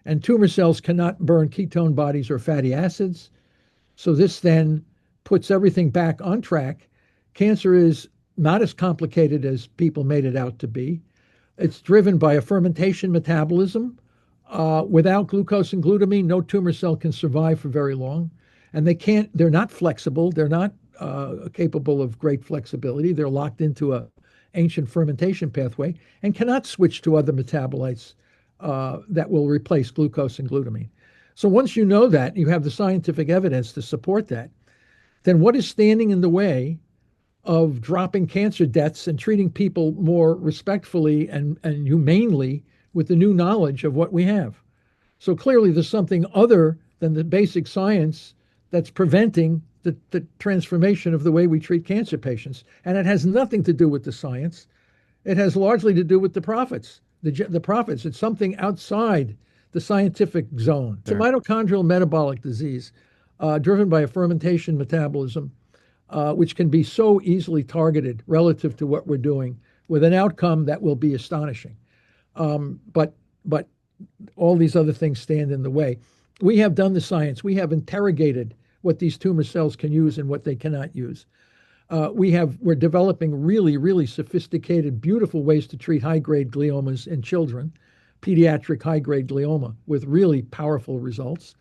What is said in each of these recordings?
And tumor cells cannot burn ketone bodies or fatty acids. So this then puts everything back on track. Cancer is not as complicated as people made it out to be. It's driven by a fermentation metabolism. Without glucose and glutamine, no tumor cell can survive for very long. And they're not flexible. They're not capable of great flexibility. They're locked into a ancient fermentation pathway and cannot switch to other metabolites that will replace glucose and glutamine. So once you know that, you have the scientific evidence to support that, then what is standing in the way of dropping cancer deaths and treating people more respectfully and humanely with the new knowledge of what we have? So clearly there's something other than the basic science that's preventing the transformation of the way we treat cancer patients. And it has nothing to do with the science. It has largely to do with the profits. The profits. It's something outside the scientific zone. It's a mitochondrial metabolic disease driven by a fermentation metabolism, which can be so easily targeted relative to what we're doing with an outcome that will be astonishing. But all these other things stand in the way. We have done the science. We have interrogated what these tumor cells can use and what they cannot use. We're developing really, really sophisticated, beautiful ways to treat high-grade gliomas in children, pediatric high-grade glioma, with really powerful results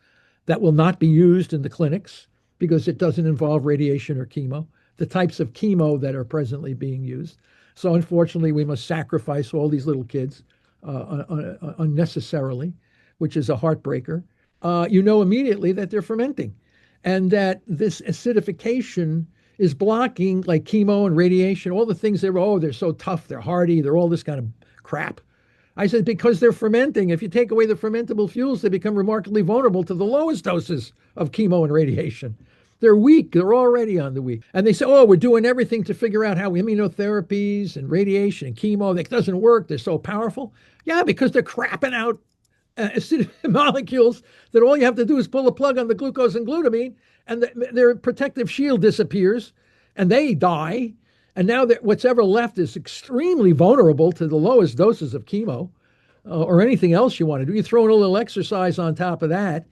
that will not be used in the clinics because it doesn't involve radiation or chemo, the types of chemo that are presently being used. So unfortunately, we must sacrifice all these little kids unnecessarily, which is a heartbreaker. You know immediately that they're fermenting and that this acidification is blocking, like chemo and radiation, all the things they're so tough, they're hardy, they're all this kind of crap. I said, because they're fermenting. If you take away the fermentable fuels, they become remarkably vulnerable to the lowest doses of chemo and radiation. They're weak. They're already on the weak. And they say, oh, we're doing everything to figure out how immunotherapies and radiation and chemo, that doesn't work. They're so powerful. Yeah, because they're crapping out acidic molecules that all you have to do is pull a plug on the glucose and glutamine, and their protective shield disappears, and they die. And now that what's ever left is extremely vulnerable to the lowest doses of chemo or anything else you want to do. You throw in a little exercise on top of that,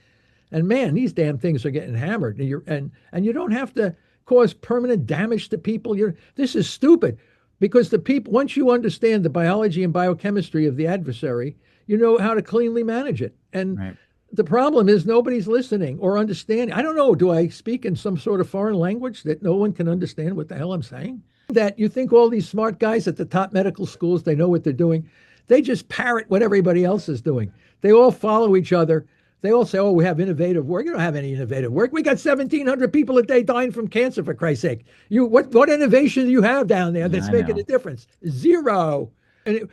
and man, these damn things are getting hammered. And you don't have to cause permanent damage to people. This is stupid, because the people, once you understand the biology and biochemistry of the adversary, you know how to cleanly manage it. And the problem is nobody's listening or understanding. I don't know, do I speak in some sort of foreign language that no one can understand what the hell I'm saying? That you think all these smart guys at the top medical schools, they know what they're doing. They just parrot what everybody else is doing. They all follow each other. They all say, oh, we have innovative work. You don't have any innovative work. We got 1,700 people a day dying from cancer, for Christ's sake. What innovation do you have down there that's making a difference? Zero. And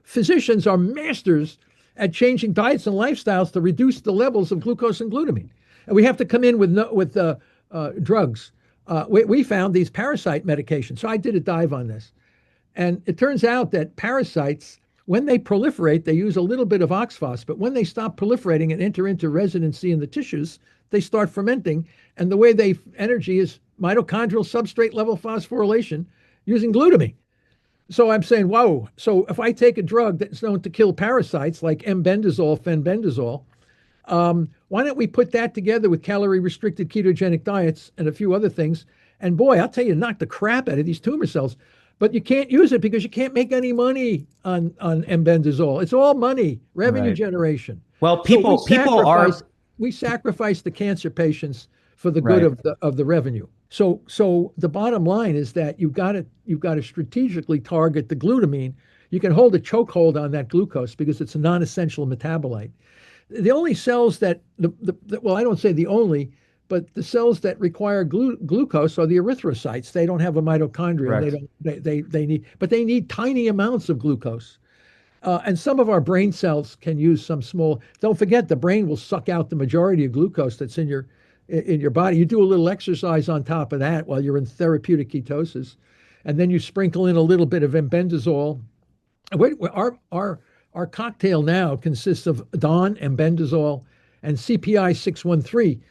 physicians are masters at changing diets and lifestyles to reduce the levels of glucose and glutamine. And we have to come in with drugs. We found these parasite medications. So I did a dive on this. And it turns out that parasites, when they proliferate, they use a little bit of oxphos, but when they stop proliferating and enter into residency in the tissues, they start fermenting. And the way energy is mitochondrial substrate level phosphorylation using glutamine. So I'm saying, whoa. So if I take a drug that's known to kill parasites like M-bendazole, fenbendazole, why don't we put that together with calorie-restricted ketogenic diets and a few other things? And boy, I'll tell you, knock the crap out of these tumor cells. But you can't use it because you can't make any money on M-bendazole. It's all money, revenue generation. Well, we sacrifice the cancer patients for the good of the revenue. So the bottom line is that you've got to strategically target the glutamine. You can hold a chokehold on that glucose because it's a non-essential metabolite. The only cells that well, I don't say the only, but the cells that require glucose are the erythrocytes. They don't have a mitochondria. They need tiny amounts of glucose. And some of our brain cells can use some small. Don't forget, the brain will suck out the majority of glucose that's in your body. You do a little exercise on top of that while you're in therapeutic ketosis, and then you sprinkle in a little bit of M-bendazole. Our cocktail now consists of Don, M-bendazole, and CPI 613.